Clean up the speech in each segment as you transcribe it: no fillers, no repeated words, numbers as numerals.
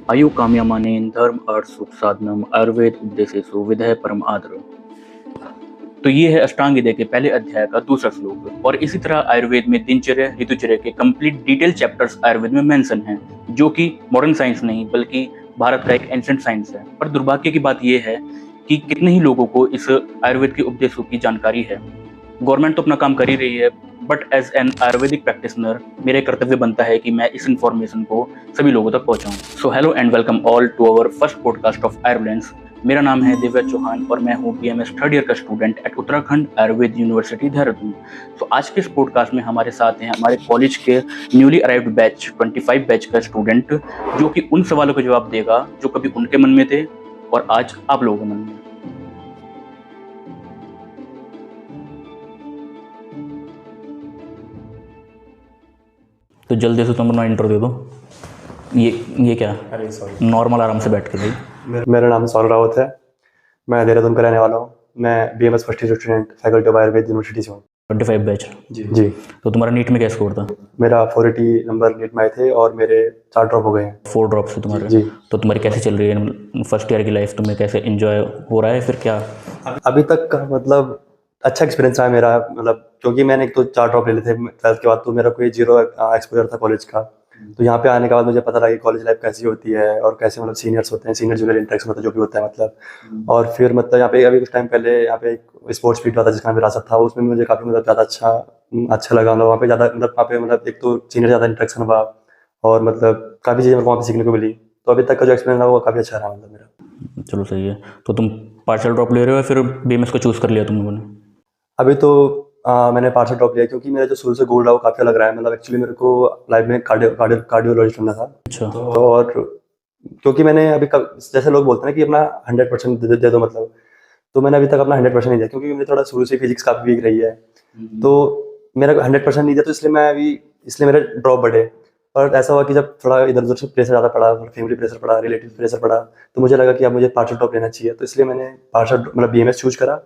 आयु काम्यमानेन धर्म अर्थ सुख साधनम आयुर्वेद उपदेशेषु विधय परम आदर। तो ये है अष्टांग हृदय के पहले अध्याय का दूसरा श्लोक। और इसी तरह आयुर्वेद में दिनचर्या ऋतुचर्या के कंप्लीट डिटेल चैप्टर्स आयुर्वेद में मेंशन हैं, जो कि मॉडर्न साइंस नहीं बल्कि भारत का एक एंशिएंट साइंस है। पर दुर्भाग्य की बात यह है कि कितने ही लोगों को इस आयुर्वेद के उपदेशों की जानकारी है। गवर्नमेंट तो अपना काम कर ही रही है, but as an Ayurvedic practitioner मेरा कर्तव्य बनता है कि मैं इस इन्फॉर्मेशन को सभी लोगों तक पहुंचाऊं। So hello and welcome all to our first podcast of Ayurvelance. मेरा नाम है दिव्या चौहान और मैं हूँ बीएमएस थर्ड ईयर का student at Uttarakhand Ayurved university Dehradun. तो आज के इस पॉडकास्ट में हमारे साथ हैं हमारे कॉलेज के न्यूली अराइव्ड बैच 25 बैच का स्टूडेंट, जो कि उन सवालों का जवाब देगा जो कभी उनके मन में थे और आज आप लोगों के मन में। तो जल्दी से तुम अपना इंट्रो दे दो। ये क्या? अरे सॉरी, नॉर्मल आराम से बैठ के भाई। मेरा नाम सौरभ रावत है। मैं देहरादून का रहने वाला हूँ। मैं BMS first year student faculty of Ayurveda university से हूँ। 25 बैच। जी। तो तुम्हारा नीट में क्या स्कोर था? मेरा 480 नंबर नीट में आए थे और मेरे 4 ड्रॉप हो गए हैं। 4 ड्रॉप्स है तुम्हारे। जी। तो तुम्हारी कैसे चल रही है फर्स्ट ईयर की लाइफ? तुम्हें कैसे एंजॉय हो रहा है फिर क्या? अभी तक का मतलब अच्छा एक्सपीरियंस रहा मेरा, मतलब क्योंकि मैंने एक तो 4 ड्रॉप ले लिए थे 12th के बाद, तो मेरा कोई जीरो एक्सपोजर था कॉलेज का। तो यहाँ पे आने के बाद मुझे पता लगा कि कॉलेज लाइफ कैसी होती है और कैसे मतलब सीनियर्स होते हैं, सीनियर जूनियर इंटरेक्शन होता है जो भी होता है मतलब। और फिर मतलब यहाँ पे अभी कुछ टाइम पहले यहाँ पे एक स्पोर्ट्स मीट हुआ था जिसका विरासत था, उसमें मुझे काफ़ी मतलब ज़्यादा अच्छा लगा। मतलब वहाँ पे ज़्यादा मतलब वहाँ पे मतलब एक तो सीनियर ज़्यादा इंटरेक्शन हुआ और मतलब काफ़ी चीज़ें वहाँ पे सीखने को मिली। तो अभी तक का जो एक्सपीरियंस रहा वो काफ़ी अच्छा रहा मतलब मेरा। चलो सही है। तो तुम पार्शियल ड्रॉप ले रहे हो या फिर बीएमएस को चूज़ कर लिया तुम लोगों ने? अभी तो मैंने पार्शियल ड्रॉप लिया क्योंकि मेरा जो शुरू से गोल रहा वो काफ़ी अलग रहा है। मतलब एक्चुअली मेरे को लाइफ में कार्डियोलॉजी करना था। अच्छा। तो और क्योंकि मैंने जैसे लोग बोलते हैं ना कि अपना 100% दे दो मतलब, तो मैंने अभी तक अपना 100% नहीं दिया क्योंकि मुझे थोड़ा शुरू से फिजिक्स काफ़ी वीक रही है। तो मेरा 100% नहीं दिया, तो इसलिए मेरे ड्रॉप बढ़े। और ऐसा हुआ कि जब थोड़ा इधर उधर से प्रेशर ज़्यादा पड़ा, फैमिली प्रेशर पड़ा, रिलेटिव प्रेशर पड़ा, तो मुझे लगा कि अब मुझे पार्शियल ड्रॉप लेना चाहिए। तो इसलिए मैंने पार्शियल मतलब बीएमएस चूज करा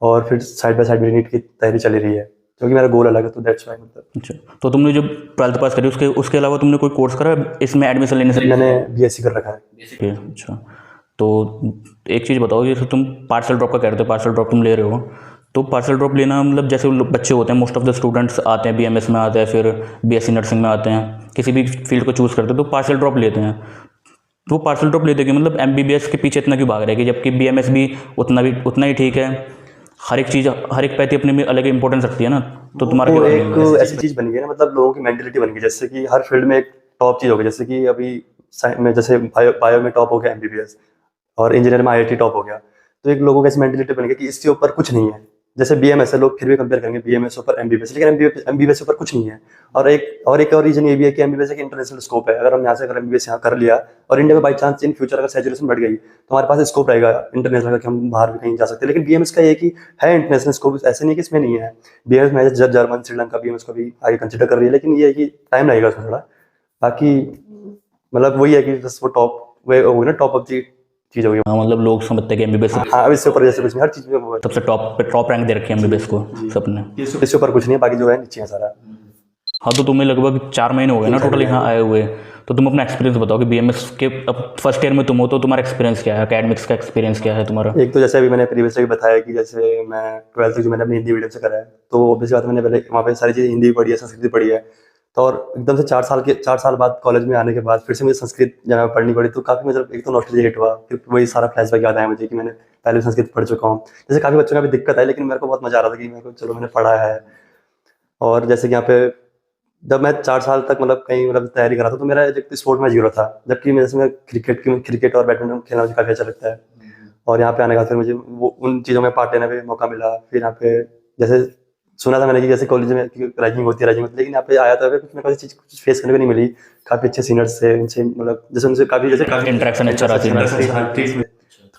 और फिर साइड बाय साइड मेरी नीट की तैयारी चली रही है क्योंकि मेरा गोल अलग है, तो दैट्स व्हाई मतलब। अच्छा, तो तुमने जब 12th पास करी उसके अलावा तुमने कोई कोर्स करा इसमें एडमिशन लेने से? मैंने बीएससी कर रखा है। अच्छा, तो एक चीज़ बताओ, जैसे तुम पार्शियल ड्रॉप का कह रहे थे, पार्शियल ड्रॉप तुम ले रहे हो, तो पार्शियल ड्रॉप लेना मतलब जैसे बच्चे होते हैं, मोस्ट ऑफ द स्टूडेंट्स आते हैं बीएमएस में आते हैं, फिर बीएससी नर्सिंग में आते हैं, किसी भी फील्ड को चूज़ करते हैं तो पार्शियल ड्रॉप लेते हैं। तो पार्शियल ड्रॉप लेते कि मतलब एमबीबीएस के पीछे इतना क्यों भाग रहे हैं, कि जबकि बीएमएस भी उतना ही ठीक है। हर एक चीज़, हर एक पैथी अपने में अलग इंपॉर्टेंस रखती है ना। तो तुम्हारा वो क्या एक ऐसी चीज़ बन गई है ना, मतलब लोगों की मेंटेलिटी बन गई, जैसे कि हर फील्ड में एक टॉप चीज़ हो गई। जैसे कि अभी में जैसे बायो में टॉप हो गया एमबीबीएस और इंजीनियर में आईआईटी टॉप हो गया। तो एक लोगों की ऐसी मेंटेलिटी बन गई कि इसके ऊपर कुछ नहीं है। जैसे बीएमएस है, लोग फिर भी कंपेयर करेंगे बीएमएस ऊपर एमबीबीएस, लेकिन एमबीबीएस ऊपर कुछ नहीं है। और रीजन ये भी है कि एमबीबीएस एक इंटरनेशनल स्कोप है। अगर हम यहाँ से अगर एमबीबीएस यहाँ कर लिया और इंडिया में बाई चांस इन फ्यूचर अगर सैचुरेशन बढ़ गई तो हमारे पास स्कोप रहेगा इंटरनेशनल का कि हम बाहर भी कहीं जा सकते हैं। लेकिन बीएमएस का ये कि है इंटरनेशनल स्कोप, ऐसे नहीं कि इसमें नहीं है। बीएमएस में जर्मन, श्रीलंका बीएमएस को भी आगे कंसिडर कर रही है, लेकिन ये है कि टाइम लगेगा उसमें थोड़ा। बाकी मतलब वही है कि बस वो टॉप वे हो गई ना, टॉप ऑफ दी चीज हो गई। हाँ, मतलब लोग समझते हैं कि एमबीबीएस हाँ, अब इससे ऊपर जैसे कुछ नहीं, हर चीज में वो है। सबसे टॉप रैंक दे रखी है एमबीबीएस को सबने। इससे ऊपर कुछ नहीं है, बाकी जो है नीचे है सारा। हाँ, तो तुम्हें लगभग 4 महीने हो गए ना टोटल यहाँ आए हुए। तो तुम अपना एक्सपीरियंस बताओ कि बीएमएस के अब फर्स्ट ईयर में तुम हो तो तुम्हारा एक्सपीरियंस क्या है, एकेडमिक्स का एक्सपीरियंस क्या है तुम्हारा? एक तो जैसे अभी मैंने प्रीवियसली भी बताया कि जैसे मैं 12th जो मैंने अपनी हिंदी मीडियम से करा है, तो ऑब्वियस बात है मैंने पहले वहाँ पे सारी चीज़ हिंदी भी पढ़ी है, संस्कृत भी पढ़ी है। तो और एकदम से 4 साल बाद कॉलेज में आने के बाद फिर से मुझे संस्कृत जब पढ़नी पड़ी, तो काफ़ी मतलब एक तो नॉस्टैल्जिया हिट हुआ। फिर वही सारा फ्लैशबैक याद आया मुझे कि मैंने पहले संस्कृत पढ़ चुका हूँ। जैसे काफ़ी बच्चों का भी दिक्कत है, लेकिन मेरे को बहुत मजा आ रहा था कि मेरे को चलो मैंने पढ़ा है। और जैसे कि यहाँ पे जब मैं 4 साल तक मतलब कहीं मतलब तैयारी कर रहा था, तो मेरा एक स्पोर्ट में जीरो था, जबकि जैसे मैं क्रिकेट और बैडमिंटन खेलना मुझे काफ़ी अच्छा लगता है। और यहाँ पे आने के बाद फिर मुझे वो उन चीज़ों में पार्ट लेने पे मौका मिला। फिर यहाँ पे जैसे सुना था मैंने कि जैसे कॉलेज में रैगिंग होती है, लेकिन यहाँ पे आया तो कुछ मेरे को ऐसी चीज़ कुछ फेस करने को नहीं मिली। काफ़ी अच्छे सीनियर्स थे, उनसे मतलब जैसे उनसे काफ़ी इंटरेक्शन अच्छा रहा था।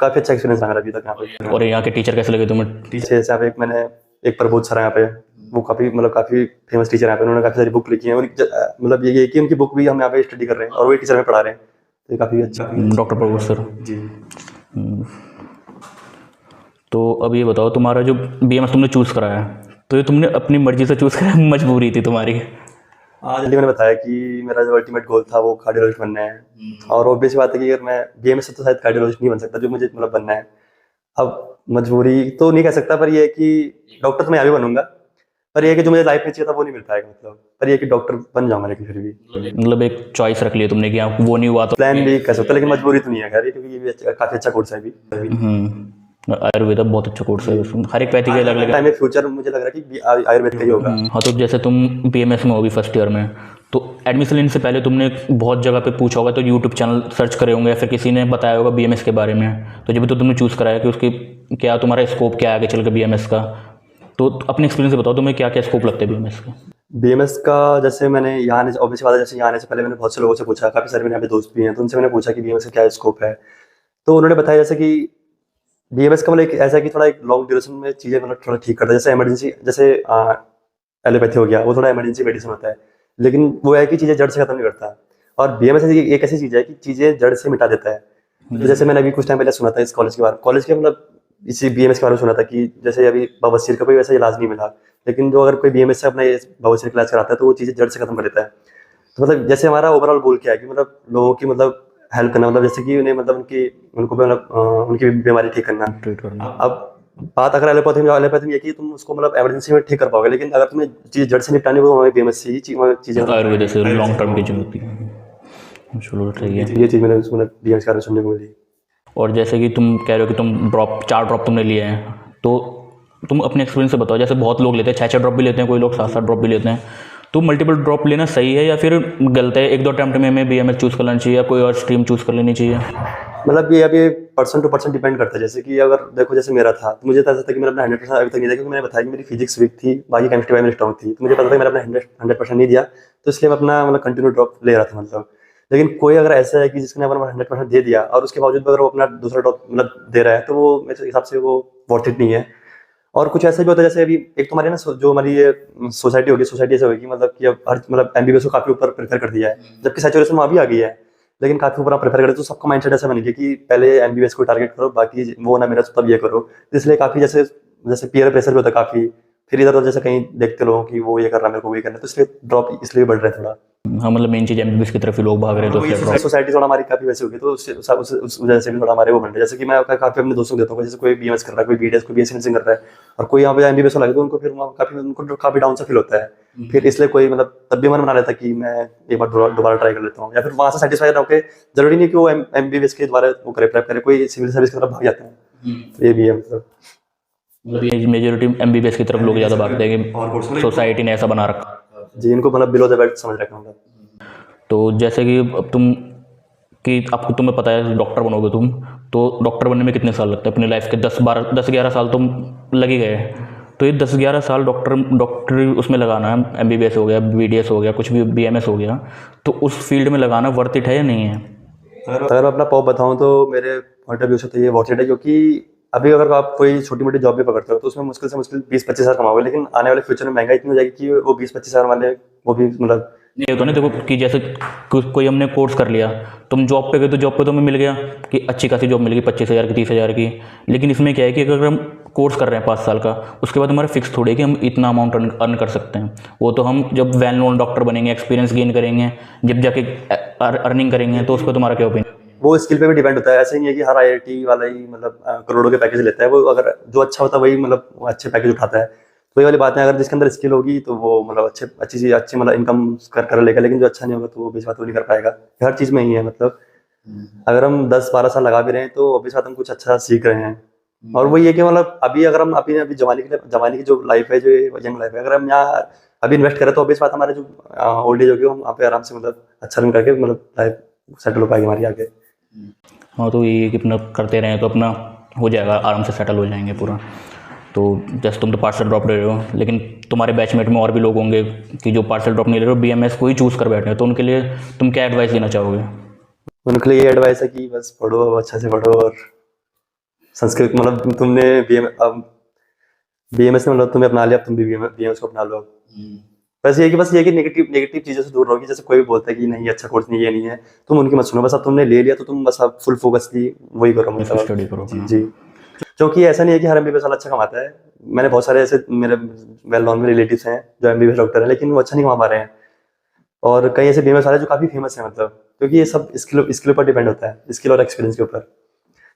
काफ़ी अच्छा एक्सपीरियंस रहा मेरा अभी तक यहाँ पे। और यहाँ के टीचर कैसे लगे तुम्हें? टीचर जैसे यहाँ पे मैंने एक प्रबोध सर यहाँ पे, वो काफ़ी फेमस टीचर यहाँ पे, उन्होंने काफ़ी सारी बुक लिखी है। मतलब ये कि उनकी बुक भी हम यहाँ पे स्टडी कर रहे हैं और वही टीचर में पढ़ा रहे हैं, तो ये काफ़ी अच्छा। डॉक्टर प्रभु सर जी। तो अब ये बताओ, तुम्हारा जो बीएमएस तुमने चूज़ करा है, तो ये तुमने अपनी मर्जी से चूज़ करा, मजबूरी थी तुम्हारी? आज जल्दी मैंने बताया कि मेरा जो अल्टीमेट गोल था वो कार्डियोलॉजिस्ट बनना है। और ऑब्वियस बात है कि अगर मैं बीएमएस से तो शायद कार्डियोलॉजिस्ट नहीं बन सकता जो मुझे मतलब बनना है। अब मजबूरी तो नहीं कह सकता, पर ये है कि डॉक्टर तो मैं अभी बनूंगा, पर ये है कि जो मुझे लाइफ में चाहिए था वो नहीं मिल पाएगा मतलब, पर ये है कि डॉक्टर बन जाऊंगा लेकिन फिर भी मतलब एक चॉइस रख लिया तुमने कि हाँ, वो नहीं हुआ तो प्लान भी कर सकता, लेकिन मजबूरी तो नहीं है खैर, क्योंकि ये भी काफी अच्छा कोर्स है अभी। आयुर्वेदा बहुत अच्छा कोर्स है उसमें, हर एक पैथी का अलग अलग टाइम में फ्यूचर मुझे लग रहा है कि आयुर्वेद का ही होगा। हाँ। तो जैसे तुम बीएमएस में हो अभी फर्स्ट ईयर में, तो एडमिशन लेने से पहले तुमने बहुत जगह पे पूछा होगा, तो यूट्यूब चैनल सर्च करे होंगे या फिर किसी ने बताया होगा बीएमएस के बारे में, तो जब तो तुमने चूज़ कराया कि उसकी क्या तुम्हारा स्कोप क्या है आगे चल के बीएमएस का, तो अपने एक्सपीरियंस से बताओ तुम्हें क्या क्या स्कोप लगता है बीएमएस का। बीएमएस का जैसे मैंने यहाँ आने ऑब्वियस बात है, जैसे यहाँ आने से पहले मैंने बहुत से लोगों से पूछा, काफी सारे मेरे यहाँ पे दोस्त भी हैं, तो उनसे मैंने पूछा कि बीएमएस का क्या स्कोप है। तो उन्होंने बताया जैसे कि बीएमएस का मतलब एक ऐसा है कि थोड़ा एक लॉन्ग ड्यूरेशन में चीजें मतलब थोड़ा ठीक करता है, जैसे इमरजेंसी, जैसे एलोपैथी हो गया वो थोड़ा इमरजेंसी मेडिसिन होता है, लेकिन वो है कि चीजें जड़ से खत्म नहीं करता। और बीएमएस एक ऐसी चीज है कि चीजें जड़ से मिटा देता है। तो जैसे मैंने अभी कुछ टाइम पहले सुना था इस कॉलेज के मतलब इसी बीएमएस के बारे में सुना था कि जैसे अभी बवासीर का कोई वैसा इलाज नहीं मिला, लेकिन जो अगर कोई बीएमएस से अपना ये बवासीर का इलाज कराता है तो वो चीजें जड़ से खत्म कर देता है। तो मतलब जैसे हमारा ओवरऑल गोल क्या है कि मतलब लोगों की मतलब हेल्प करना, मतलब जैसे कि उन्हें मतलब उनको मतलब उनकी बीमारी ठीक करना। ट्रीट करना। अब बात अगर एलोपैथी में ये कि तुम उसको मतलब इमरजेंसी में ठीक कर पाओगे, लेकिन अगर तुम्हें चीज जड़ से निपटानी हो तो हमें बीएमएस से ही चीजें आयुर्वेद से लॉन्ग टर्म की चीज़ होती है। चलो सही है। ये चीज मैंने मतलब बीएमएस के बारे में सुनने को मिली। और जैसे कि तुम कह रहे हो कि तुम ड्रॉप 4 ड्रॉप तुमने लिए हैं, तो तुम अपने एक्सपीरियंस से बताओ, जैसे बहुत लोग लेते हैं 6 ड्रॉप भी लेते हैं, कोई लोग 7 ड्रॉप भी लेते हैं, तो मल्टीपल ड्रॉप लेना सही है या फिर गलत है? 1-2 अटैम्प्ट में हमें बीएमएस चूज़ कर लेना चाहिए या कोई और स्ट्रीम चूज़ कर लेनी चाहिए? मतलब ये अभी पर्सन टू पर्सन डिपेंड करता है। जैसे कि अगर देखो जैसे मेरा था तो मुझे तो ऐसा था कि मैंने अपना 100% अभी तक नहीं दिया, क्योंकि मैंने बताया कि मेरी फिजिक्स वीक थी, बाकी केमिस्ट्री में मेरी स्ट्रॉन्ग थी, तो मुझे पता था कि मैंने अपना 100% नहीं दिया, तो इसलिए मैं अपना मतलब कंटिन्यू ड्रॉप ले रहा था मतलब। लेकिन कोई अगर ऐसा है कि जिसने अपना 100% दे दिया और उसके बावजूद अगर वो अपना दूसरा ड्रॉप मतलब दे रहा है, तो वो मेरे हिसाब से वो वर्थ इट नहीं है। और कुछ ऐसा भी होता है जैसे अभी एक तो हमारी ना जो हमारी ये सोसाइटी होगी, सोसाइटी ऐसे होगी मतलब कि अब हर मतलब एमबीबीएस को काफी ऊपर प्रेफर कर दिया है, जबकि सैचुरेशन वहाँ भी आ गई है, लेकिन काफी ऊपर आप प्रेफर करें, तो सबका माइंडसेट ऐसा बन गया कि पहले एमबीबीएस को टारगेट करो, बाकी वो ना मेरा तो तब ये करो। तो इसलिए काफी जैसे जैसे पीयर प्रेशर भी होता है काफी, फिर इधर उधर जैसे कहीं देखते लोगों की वो ये कर रहा है मेरे को वो ये करना है, तो इसलिए ड्रॉप इसलिए बढ़ रहा है थोड़ा। हाँ, मतलब मेन चीज़ एमबीबीएस की तरफ ही लोग भाग रहे हैं, तो इसलिए ड्रॉप। सोसाइटी थोड़ा हमारी काफी वैसे होगी, तो उस वजह से भी थोड़ा हमारे वो बन रहे हैं। जैसे कि मैं काफी अपने दोस्तों को देता हूँ, जैसे कोई बीएमएस कर रहा है, कोई बीडीएस, कोई बीएससी नर्सिंग कर रहा है, और कोई यहाँ पे एमबीबीएस वाला है, तो उनको फिर वहाँ काफी उनको काफी डाउन सा फील होता है। फिर इसलिए कोई मतलब तब भी मन बना लेता कि मैं एक बार दोबारा ट्राई कर लेता हूँ, या फिर वहाँ से सेटिस्फाई रहो के जरूरी नहीं कि वो एमबीबीएस के द्वारा वो करे, प्रेप करे, कोई सिविल सर्विस की तरफ भाग जाता है। तो ये भी है मतलब ये मेजोरिटी एमबीबीएस की तरफ लोग ज़्यादा भागते हैं कि सोसाइटी ने ऐसा बना रखा। जी, इनको मतलब बिलो द बेल्ट समझ रखा मतलब। तो जैसे कि अब तुम कि आपको तुम्हें पता है डॉक्टर बनोगे तुम, तो डॉक्टर बनने में कितने साल लगते हैं अपनी लाइफ के? 10-11 साल तो लग ही गए। तो ये 10-11 साल डॉक्टर उसमें लगाना है, एमबीबीएस हो गया, बीडीएस हो गया, कुछ भी बीएमएस हो गया, तो उस फील्ड में लगाना वर्थ इट है या नहीं है? अगर मैं अपना पॉप बताऊं तो मेरे पॉइंट ऑफ व्यू से तो ये वर्थ इट है, क्योंकि अभी अगर आप कोई छोटी मोटी जॉब भी पकड़ते हो तो उसमें मुश्किल से मुश्किल 20-25 हज़ार कमाओगे, लेकिन आने वाले फ्यूचर में महंगाई इतनी हो जाएगी कि वो 20-25 हज़ार वाले वो भी मतलब ये तो नहीं, देखो कि जैसे कोई हमने कोर्स कर लिया, तुम जॉब पे गए तो जॉब पे तो हमें मिल गया कि अच्छी खासी जॉब मिल गई 25,000 की, 30,000 की, लेकिन इसमें क्या है कि अगर हम कोर्स कर रहे हैं 5 साल का, उसके बाद हमारा फिक्स थोड़ी है कि हम इतना अमाउंट अर्न कर सकते हैं। वो तो हम जब वेल नोन डॉक्टर बनेंगे, एक्सपीरियंस गेन करेंगे, जब जाके अर्निंग करेंगे, तो उस पर तुम्हारा क्या ओपिनियन? वो स्किल पे भी डिपेंड होता है। ऐसे नहीं है कि हर आईआईटी वाला ही मतलब करोड़ों के पैकेज लेता है, वो अगर जो अच्छा होता है वही मतलब वो अच्छे पैकेज उठाता है। तो वही वाली बात है, अगर जिसके अंदर स्किल होगी तो वो मतलब अच्छी मतलब इनकम कर लेगा, लेकिन जो अच्छा नहीं होगा तो वो बीच बात वो नहीं कर पाएगा। हर चीज़ में ही है मतलब, अगर हम 10-12 साल लगा भी रहे हैं तो अभी साथ हम कुछ अच्छा सीख रहे हैं। और वो ये कि मतलब अभी अगर हम अभी जवानी की जो लाइफ है, जो यंग लाइफ है, अगर हम यहाँ अभी इन्वेस्ट करें तो अभी बात हमारे जो ओल्ड एज होगी वो हम वहाँ पे आराम से मतलब अच्छा रन करके मतलब लाइफ सेटल हो पाएगी हमारी आगे। हाँ, तो ये कि अपना करते रहें तो अपना हो जाएगा, आराम से सेटल हो जाएंगे पूरा। तो जैसे तुम तो पार्सल ड्रॉप ले रहे हो, लेकिन तुम्हारे बैचमेट में और भी लोग होंगे कि जो पार्सल ड्रॉप नहीं ले रहे हो, बीएमएस को ही चूज़ कर बैठे हैं, तो उनके लिए तुम क्या एडवाइस देना चाहोगे? उनके लिए ये एडवाइस है कि बस पढ़ो, अब अच्छा से पढ़ो, और संस्कृत मतलब तुमने बीएमएस ने मतलब तुम्हें अपना लिया, अब तुम भी बीएमएस को अपना लो। बस ये कि नेगेटिव चीज़ों से दूर रहोगी। जैसे कोई भी बोलता है कि नहीं अच्छा कोर्स नहीं, ये नहीं है, तुम उनकी मत सुनो। बस अब तुमने ले लिया तो तुम बस अब फुल फोकसली वही करो मतलब स्टडी करो। जी, क्योंकि ऐसा नहीं है कि हर एमबीबीएस वाला अच्छा कमाता है। मैंने बहुत सारे ऐसे मेरे वेल नोन में रिलेटिव्स हैं जो एमबीबीएस डॉक्टर हैं, लेकिन वो अच्छा नहीं कमा पा रहे हैं। और कई ऐसे बीएमएस वाले हैं जो काफ़ी फेमस हैं, मतलब क्योंकि ये सब स्किल पर डिपेंड होता है, स्किल और एक्सपीरियंस के ऊपर।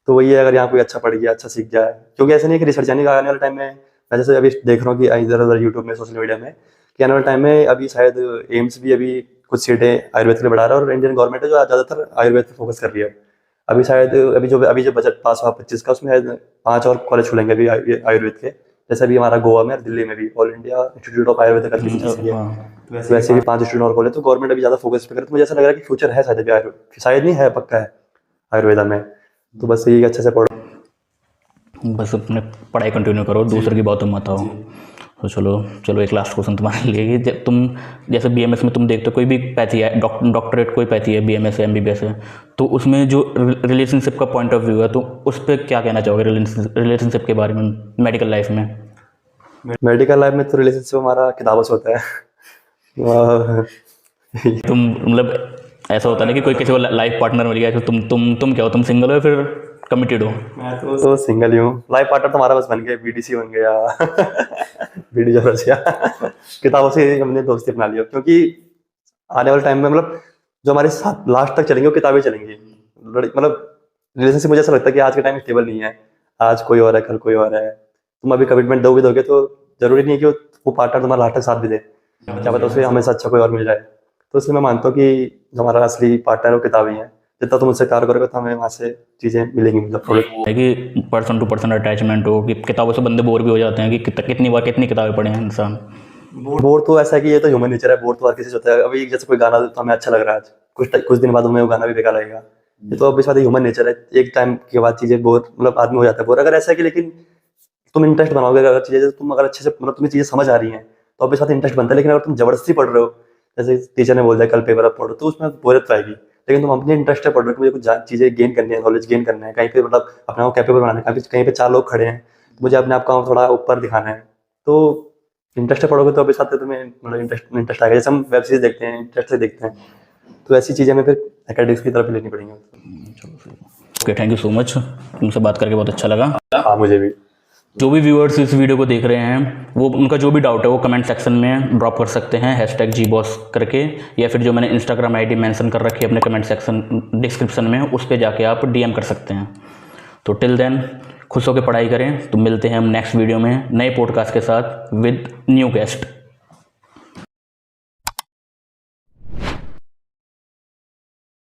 तो वही है, अगर यहाँ कोई अच्छा पढ़ गया, अच्छा सीख गया है, क्योंकि ऐसा नहीं है कि रिसर्च आने वाले टाइम में, मैं जैसे अभी देख रहा हूँ कि इधर उधर यूट्यूब में, सोशल मीडिया में, कि आने वाले टाइम में अभी शायद एम्स भी अभी कुछ सीटें आयुर्वेद के लिए बढ़ा रहा है, और इंडियन गवर्नमेंट है जो ज़्यादातर आयुर्वेद पर फोकस कर रही है। अभी शायद अभी जो बजट पास हुआ 25 का, उसमें शायद 5 और कॉलेज खुलेंगे अभी आयुर्वेद के, जैसे अभी हमारा गोवा में और दिल्ली में भी all India institute of Ayurveda करके चीज़ है। तो वैसे भी 5 इंस्टीट्यूट और खोले, तो गवर्नमेंट अभी ज़्यादा फोकस पे करे, तो मुझे ऐसा लग रहा है कि फ्यूचर है शायद अभी आयुर्वेद, शायद नहीं है, पक्का है आयुर्वेदा में। तो बस यही अच्छे से पढ़ो, बस अपने पढ़ाई कंटिन्यू करो, दूसरे की बातों में मत आओ। तो चलो एक लास्ट क्वेश्चन तुम्हारे लिए कि तुम जैसे बीएमएस में तुम देखते हो कोई भी पैथी है, डॉक्टरेट कोई पैथी है, बीएमएस है, एमबीबीएस है, तो उसमें जो रिलेशनशिप का पॉइंट ऑफ व्यू है, तो उस पर क्या कहना चाहोगे रिलेशनशिप के बारे में मेडिकल लाइफ में? मेडिकल लाइफ में तो रिलेशनशिप हमारा किताबों से होता है। तुम मतलब ऐसा होता है ना कि कोई किसी को लाइफ पार्टनर मिल गया, तो तुम क्या हो, तुम सिंगल हो या फिर कमिटेड हो? मैं तो सिंगल ही हूँ। लाइफ पार्टनर तो हमारा बस बन गया, बीडीसी बन गया। बीडी जो रसिया। किताबों से हमने दोस्ती अपना लिया, क्योंकि आने वाले टाइम में मतलब जो हमारे साथ लास्ट तक चलेंगे वो किताबें चलेंगी। मतलब रिलेशनशिप मुझे ऐसा लगता है कि आज के टाइम में स्टेबल नहीं है, आज कोई और है, कल कोई और है। तुम अभी कमिटमेंट दोगे तो जरूरी नहीं है कि वो पार्टनर तुम्हारा लास्ट तक साथ भी दे, क्या पता उसे हमेशा अच्छा कोई और मिल जाए। तो इसलिए मैं मानता हूँ कि जो हमारा असली पार्टनर है वो किताबें हैं, जितना तुम उससे प्यार करोगे तो हमें वहाँ से चीज़ें मिलेंगी, मतलब प्रोडक्ट है कि पर्सन टू पर्सन अटैचमेंट हो, कि किताबों से बंदे बोर भी हो जाते हैं कि कितनी बार कितनी किताबें पढ़े हैं इंसान। बोर तो ऐसा है कि ये तो ह्यूमन नेचर है, बोर तो हर किसी से होता है। अभी जैसे कोई गाना तो हमें अच्छा लग रहा है, आज कुछ दिन बाद हमें वो गाना भी बेकार लगेगा। ये तो ऑब्वियस बात है, ह्यूमन नेचर है। एक टाइम के बाद चीज़ें बोर, मतलब आदमी हो जाता है बोर। अगर ऐसा है कि लेकिन तुम इंटरेस्ट बनाओगे, अगर चीज़ें तुम अगर अच्छे से, मतलब तुम्हें चीज़ें समझ आ रही हैं, तो ऑब्वियस बात है इंटरेस्ट बनता है। लेकिन अगर तुम जबरदस्ती पढ़ रहे हो, जैसे टीचर ने बोल दिया कल पेपर आप पढ़ो, तो उसमें बोरियत आएगी। लेकिन तुम अपने इंटरेस्ट से पढ़ रहे हो कि मुझे कुछ चीज़ें गेन करनी है, नॉलेज गेन करना है, कहीं पे मतलब अपने को कैपेबल बनाना है, कहीं पे 4 लोग खड़े हैं, तो मुझे अपने आप को थोड़ा ऊपर दिखाना है। तो इंटरेस्ट से पढ़ोगे तो अभी साथ तुम्हें मतलब इंटरेस्ट आएगा। जैसे हम वेब सीरीज देखते हैं, इंटरेस्ट से देखते हैं, तो ऐसी चीज़ें हमें फिर एकेडमिक्स की तरफ लेनी पड़ेंगी। Okay, thank you so much, तुमसे बात करके बहुत अच्छा लगा। हाँ, मुझे भी। जो भी व्यूअर्स इस वीडियो को देख रहे हैं, वो उनका जो भी डाउट है वो कमेंट सेक्शन में ड्रॉप कर सकते हैं #GBoss करके, या फिर जो मैंने इंस्टाग्राम आईडी मेंशन कर रखी है अपने कमेंट सेक्शन डिस्क्रिप्शन में, उस पर जाके आप डीएम कर सकते हैं। तो टिल देन खुश होकर पढ़ाई करें। तो मिलते हैं हम नेक्स्ट वीडियो में नए पॉडकास्ट के साथ विद न्यू गेस्ट।